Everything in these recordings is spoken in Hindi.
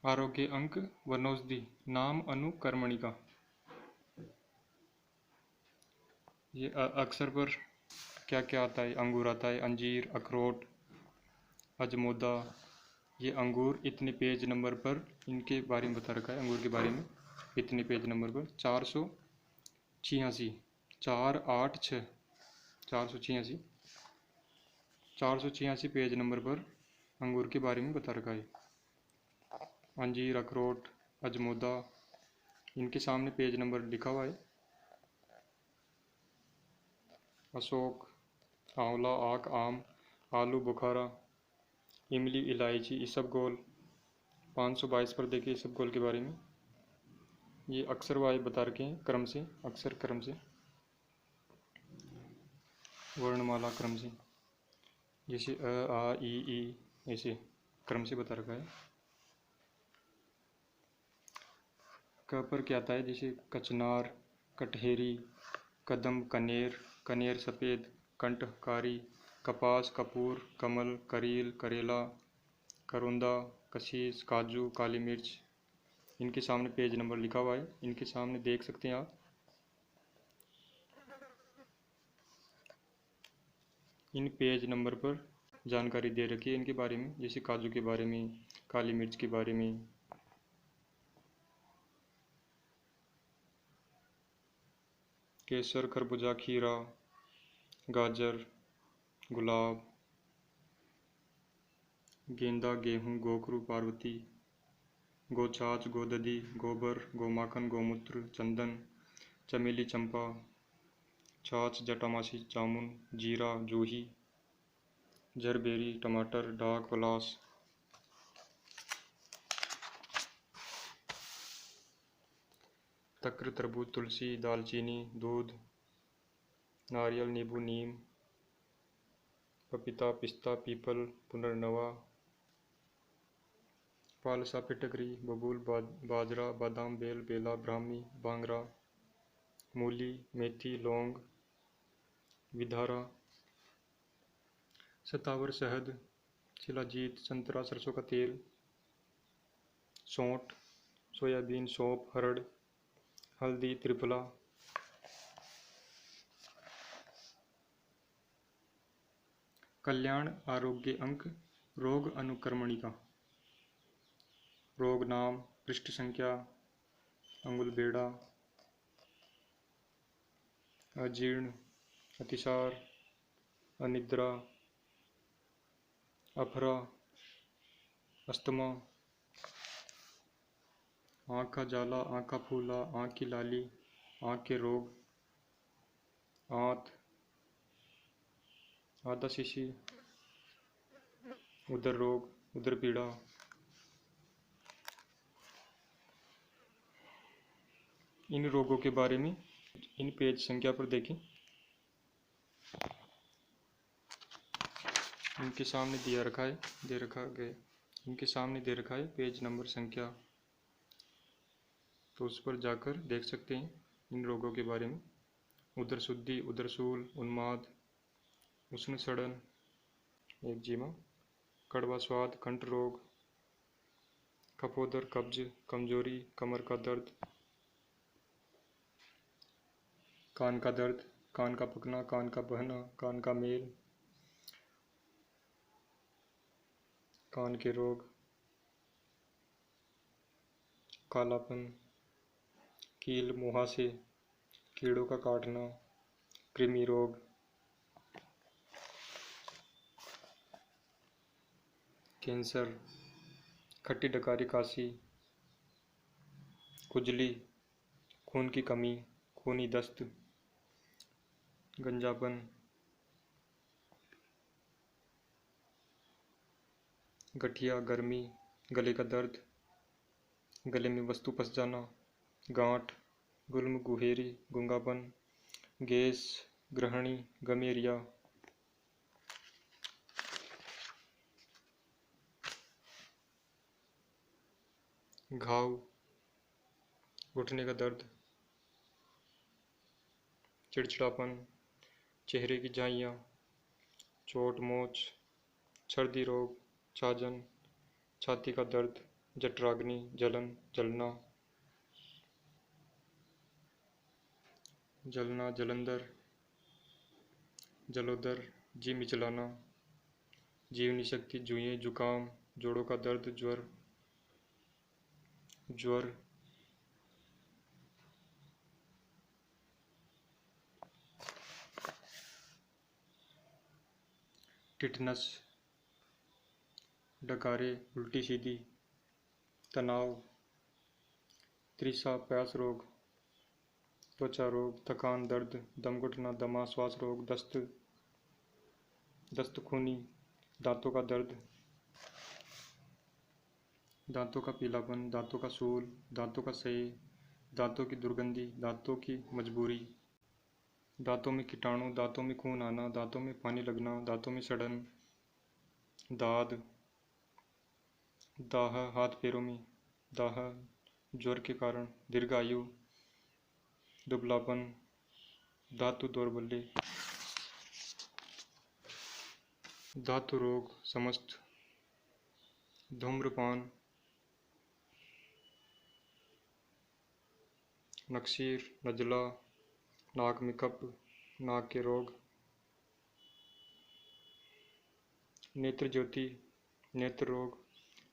आरोग्य अंक वनौषधि नाम अनुकर्मणिका। ये अक्षर पर क्या क्या आता है? अंगूर आता है, अंजीर, अखरोट, अजमोदा। ये अंगूर इतने पेज नंबर पर, इनके बारे में बता रखा है अंगूर के बारे में। इतने पेज नंबर पर 486, 486, 486, 486 पेज नंबर पर अंगूर के बारे में बता रखा है। अंजीर, अखरोट, अजमोदा, इनके सामने पेज नंबर लिखा हुआ है। अशोक, आंवला, आक, आम, आलू बुखारा, इमली, इलायची, इसबगोल। 522 पर देखिए इसबगोल के बारे में। ये अक्षर वाइज बता रखे हैं, क्रम से, अक्षर क्रम से, वर्णमाला क्रम से, जैसे अ, आ, ई, ऐसे क्रम से बता रखा है। क पर क्या आता है? जैसे कचनार, कटहेरी, कदम, कनेर, कनेर सफ़ेद, कंठकारी, कपास, कपूर, कमल, करील, करेला, करोंदा, कशीस, काजू, काली मिर्च। इनके सामने पेज नंबर लिखा हुआ है, इनके सामने देख सकते हैं आप। इन पेज नंबर पर जानकारी दे रखी है इनके बारे में, जैसे काजू के बारे में, काली मिर्च के बारे में। केसर, खरबूजा, खीरा, गाजर, गुलाब, गेंदा, गेहूँ, गोखरू, पार्वती, गोछाछ, गोदधी, गोबर, गोमाखन, गोमूत्र, चंदन, चमेली, चंपा, छाछ, जटामासी, जामुन, जीरा, जूही, जरबेरी, टमाटर, डाक, पलास। तक्र, तरबूज, तुलसी, दालचीनी, दूध, नारियल, नींबू, नीम, पपीता, पिस्ता, पीपल, पुनर्नवा, पालसा, फिटकरी, बबूल, बाजरा, बादाम, बेल, बेला, ब्राह्मी, बांगरा, मूली, मेथी, लौंग, विधारा, सतावर, शहद, शिलाजीत, संतरा, सरसों का तेल, सौंठ, सोयाबीन, सौंफ, हरड़, हल्दी, त्रिफला। कल्याण आरोग्य अंक रोग अनुक्रमणिका। रोग नाम, पृष्ठ संख्या, अंगुल बेड़ा, अजीर्ण, अतिसार, अनिद्रा, अफरा, अस्थमा, आँख का जाला, आँख का फूला, आँख की लाली, आँख के रोग, आंत, आधा शीशी, उदर रोग, उदर पीड़ा। इन रोगों के बारे में इन पेज संख्या पर देखें, इनके सामने दिया रखा है, दे रखा गया, इनके सामने दे रखा है पेज नंबर संख्या, तो उस पर जाकर देख सकते हैं इन रोगों के बारे में। उदर शुद्धि, उदरशूल, उन्माद, उष्ण सड़न, एक्जिमा, कड़वा स्वाद, कंठ रोग, कफोदर, कब्ज, कमजोरी, कमर का दर्द, कान का दर्द, कान का पकना, कान का बहना, कान का मेल, कान के रोग, कालापन, कील, मुहासे, कीड़ों का काटना, कृमि रोग, कैंसर, खट्टी डकारी काशी, खुजली, खून की कमी, खूनी दस्त, गंजापन, गठिया, गर्मी, गले का दर्द, गले में वस्तु फंस जाना, गांठ, गुल्म, गुहेरी, गूंगापन, गैस, ग्रहणी, गमेरिया, घाव, घुटने का दर्द, चिड़चिड़ापन, चेहरे की झाइयाँ, चोट, मोच, सर्दी रोग, छाजन, छाती का दर्द, जठराग्नि, जलन, जलना, जलना, जलंधर, जलोदर, जी मिचलाना, जीवनी शक्ति, जुएं, जुकाम, जोड़ों का दर्द, ज्वर, ज्वर, टिटनस, डकारे, उल्टी सीधी, तनाव, त्रिशा, प्यास रोग, त्वचा रोग, थकान, दर्द, दम घुटना, दमा, श्वास रोग, दस्त, दस्त खूनी, दांतों का दर्द, दांतों का पीलापन, दांतों का सूल, दांतों का सही, दांतों की दुर्गंधी, दांतों की मजबूरी, दांतों में कीटाणु, दांतों में खून आना, दांतों में पानी लगना, दांतों में सड़न, दाद, दाह, हाथ पैरों में दाह, ज्वर के कारण, दीर्घायु, दुबलापन, धातु दौर्बल्य, धातु रोग, समस्त, धूम्रपान, नक्सीर, नजला, नाक में कप, नाक के रोग, नेत्र ज्योति, नेत्र रोग,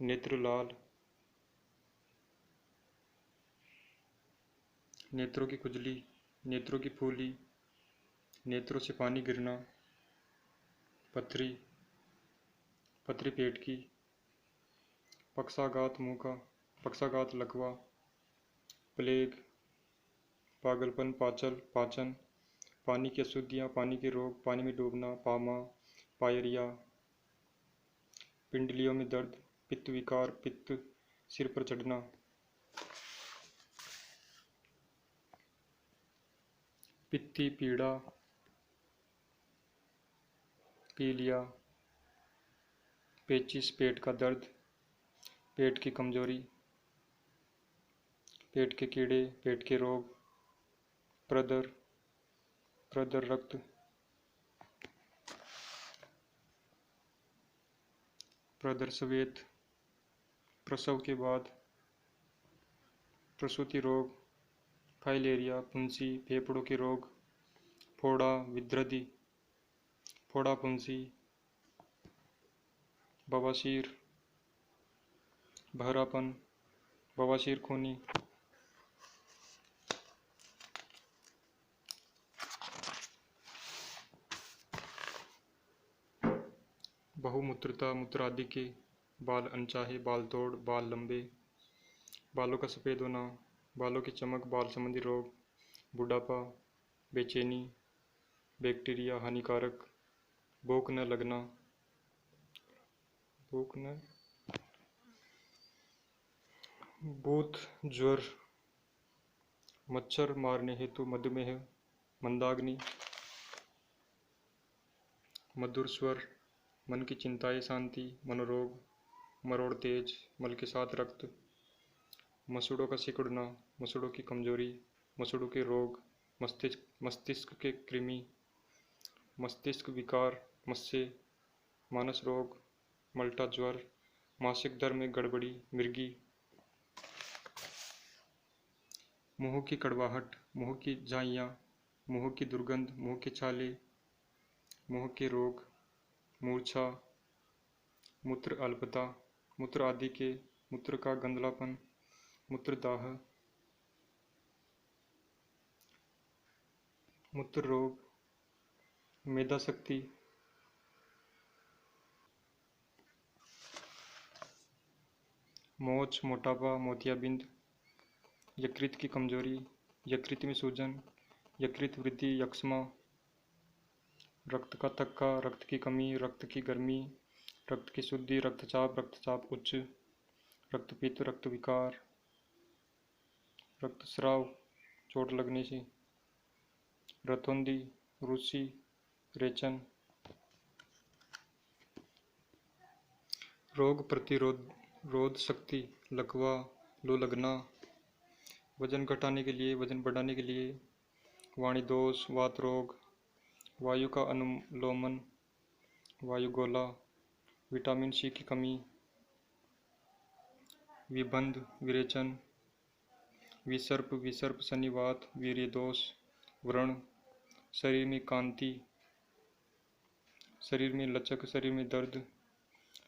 नेत्र लाल, नेत्रों की खुजली, नेत्रों की फूली, नेत्रों से पानी गिरना, पथरी, पथरी पेट की, पक्षाघात मुंह का, पक्षाघात लकवा, प्लेग, पागलपन, पाचन, पानी की अशुद्धियाँ, पानी के रोग, पानी में डूबना, पामा, पायरिया, पिंडलियों में दर्द, पित्त विकार, पित्त, सिर पर चढ़ना, पित्ती पीड़ा, पीलिया, पेचिस, पेट का दर्द, पेट की कमजोरी, पेट के कीड़े, पेट के रोग, प्रदर, प्रदर रक्त, प्रदर सवेत, प्रसव के बाद, प्रसूति रोग, फाइलेरिया, फुंसी, फेफड़ों के रोग, फोड़ा, विद्रधि, फोड़ा फुंसी, बवासीर, बहरापन, बवासीर खूनी, बहुमूत्रता, मूत्र आदि के, बाल अनचाहे, बाल तोड़, बाल लंबे, बालों का सफ़ेद होना, बालों की चमक, बाल संबंधी रोग, बुढ़ापा, बेचैनी, बैक्टीरिया हानिकारक, भूख न लगना, भूख न, भूत, ज्वर, मच्छर मारने हेतु मधुमेह, मंदाग्नि, मधुर स्वर, मन की चिंताएं शांति, मनोरोग, मरोड़ तेज, मल के साथ रक्त, मसूड़ों का सिकुड़ना, मसूड़ों की कमजोरी, मसूड़ों के रोग, मस्तिष्क के कृमि, मस्तिष्क विकार, मस्से, मानस रोग, मल्टा ज्वर, मासिक दर में गड़बड़ी, मिर्गी, मुंह की कड़वाहट, मुंह की झाइयाँ, मुंह की दुर्गंध, मुंह के छाले, मुंह के रोग, मूर्छा, मूत्र अल्पता, मूत्र आदि के, मूत्र का गंधलापन, मूत्रदाह, मूत्र रोग, मेधा शक्ति, मोच, मोटापा, मोतियाबिंद, यकृत की कमजोरी, यकृत में सूजन, यकृत वृद्धि, यक्ष्मा, रक्त का थक्का, रक्त की कमी, रक्त की गर्मी, रक्त की शुद्धि, रक्तचाप उच्च, रक्तपित्त, रक्त विकार, रक्तस्राव, चोट लगने से, रतौंधी, रुसी, रेचन, रोग प्रतिरोध शक्ति, लकवा, लू लगना, वजन घटाने के लिए, वजन बढ़ाने के लिए, वाणी दोष, वात रोग, वायु का अनुलोमन, वायुगोला, विटामिन सी की कमी, विबंध, विरेचन, विसर्प, विसर्प शनिवात, वीर्यदोष, व्रण, शरीर में कांति, शरीर में लचक, शरीर में दर्द,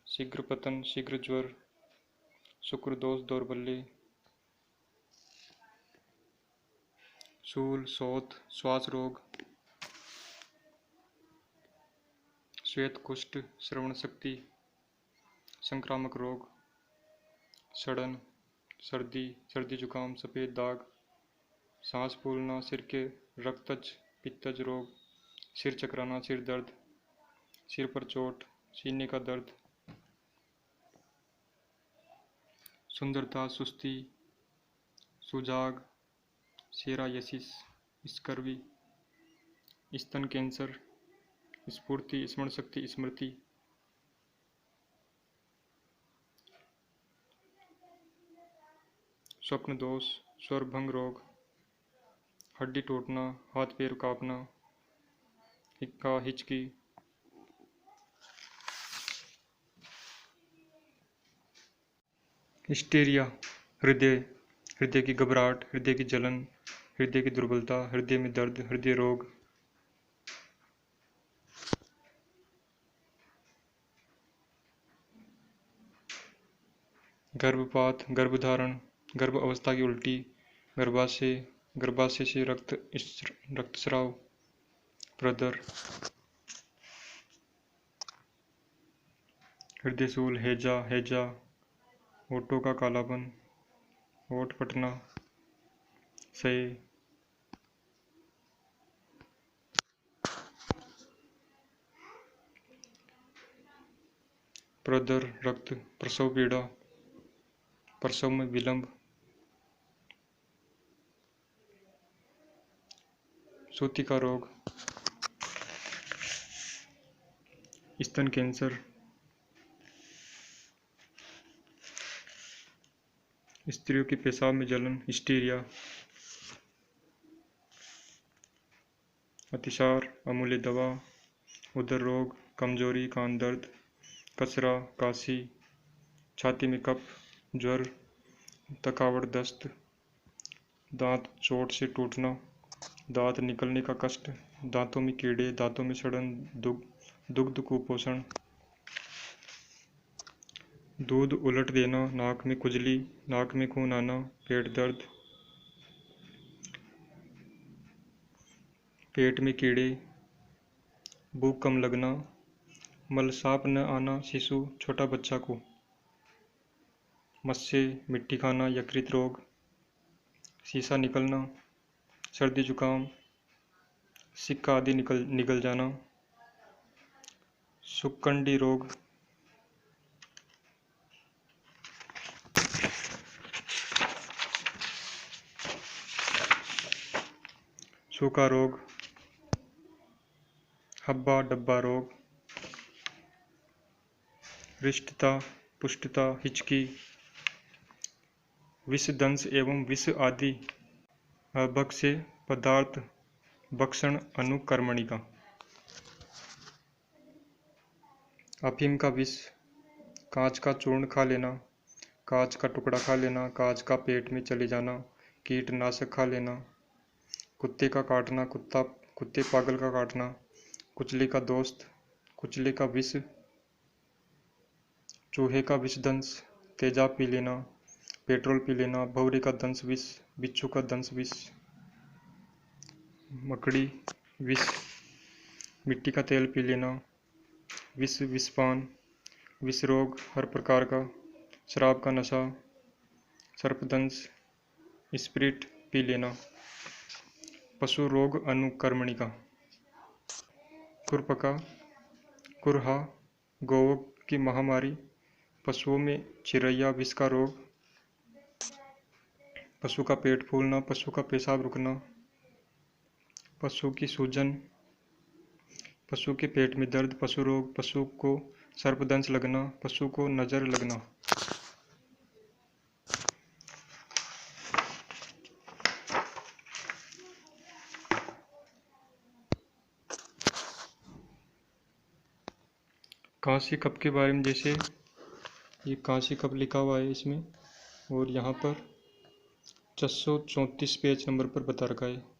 शीघ्र पतन, शीघ्र ज्वर, शुक्र दोष, दौर्बल्य, शूल, शोथ, श्वास रोग, श्वेत कुष्ठ, श्रवण शक्ति, संक्रामक रोग, सड़न, सर्दी, सर्दी जुकाम, सफ़ेद दाग, सांस फूलना, सिर के रक्तज, पित्तज रोग, सिर चकराना, सिर दर्द, सिर पर चोट, सीने का दर्द, सुंदरता, सुस्ती, सुजाग, सेरायसिस, स्कर्वी, स्तन कैंसर, स्फूर्ति, स्मरण शक्ति, स्मृति, स्वप्न दोष, स्वर भंग रोग, हड्डी टूटना, हाथ पैर कांपना, हिक्का, हिचकी, हिस्टीरिया, हृदय, हृदय की घबराहट, हृदय की जलन, हृदय की दुर्बलता, हृदय में दर्द, हृदय रोग, गर्भपात, गर्भधारण, गर्भ अवस्था की उल्टी, गर्भाशय, गर्भाशय से रक्तस्राव, प्रदर, हृदयशूल, हैजा, हैजा, होठों का कालापन, होठ फटना, सय, प्रदर, रक्त, प्रसव पीड़ा, प्रसव में विलंब, सूतिका रोग, स्तन कैंसर, स्त्रियों की पेशाब में जलन, हिस्टीरिया, अतिसार, अमूल्य दवा, उदर रोग, कमजोरी, कान दर्द, कसरा, काशी, छाती में कफ, ज्वर, थकावट, दस्त, दांत चोट से टूटना, दांत निकलने का कष्ट, दांतों में कीड़े, दांतों में सड़न, दुग्ध कुपोषण, दूध उलट देना, नाक में खुजली, नाक में खून आना, पेट दर्द, पेट में कीड़े, भूख कम लगना, मल साफ न आना, शिशु, छोटा बच्चा को, मस्से, मिट्टी खाना, यकृत रोग, शीशा निकलना, सर्दी जुकाम, सिक्का आदि निकल जाना, सुक्कंडी रोग, सूखा रोग, हब्बा डब्बा रोग, हृष्टता, पुष्टता, हिचकी, विषदंश एवं विष आदि अभक्ष्य पदार्थ, भक्षण अनुकर्मणिका, अफीम का विष, कांच का चूर्ण खा लेना, कांच का टुकड़ा खा लेना, कांच का पेट में चले जाना, कीटनाशक खा लेना, कुत्ते का काटना, कुत्ते पागल का काटना, कुचले का दोस्त, कुचले का विष, चूहे का विषदंश, तेजाब पी लेना, पेट्रोल पी लेना, भौरे का दंश विष, बिच्छू का दंश विष, मकड़ी विष, मिट्टी का तेल पी लेना, विष, विषपान, विष रोग हर प्रकार का, शराब का नशा, सर्पदंश, स्पिरिट पी लेना, पशु रोग अनुकर्मणिका, खुरपका, कुरहा, गौओं की महामारी, पशुओं में चिरैया विष का रोग, पशु का पेट फूलना, पशु का पेशाब रुकना, पशु की सूजन, पशु के पेट में दर्द, पशु रोग, पशु को सर्पदंश लगना, पशु को नजर लगना, कांसी कप के बारे में, जैसे ये कांसी कप लिखा हुआ है इसमें, और यहाँ पर 634 पेज नंबर पर बता रखा है।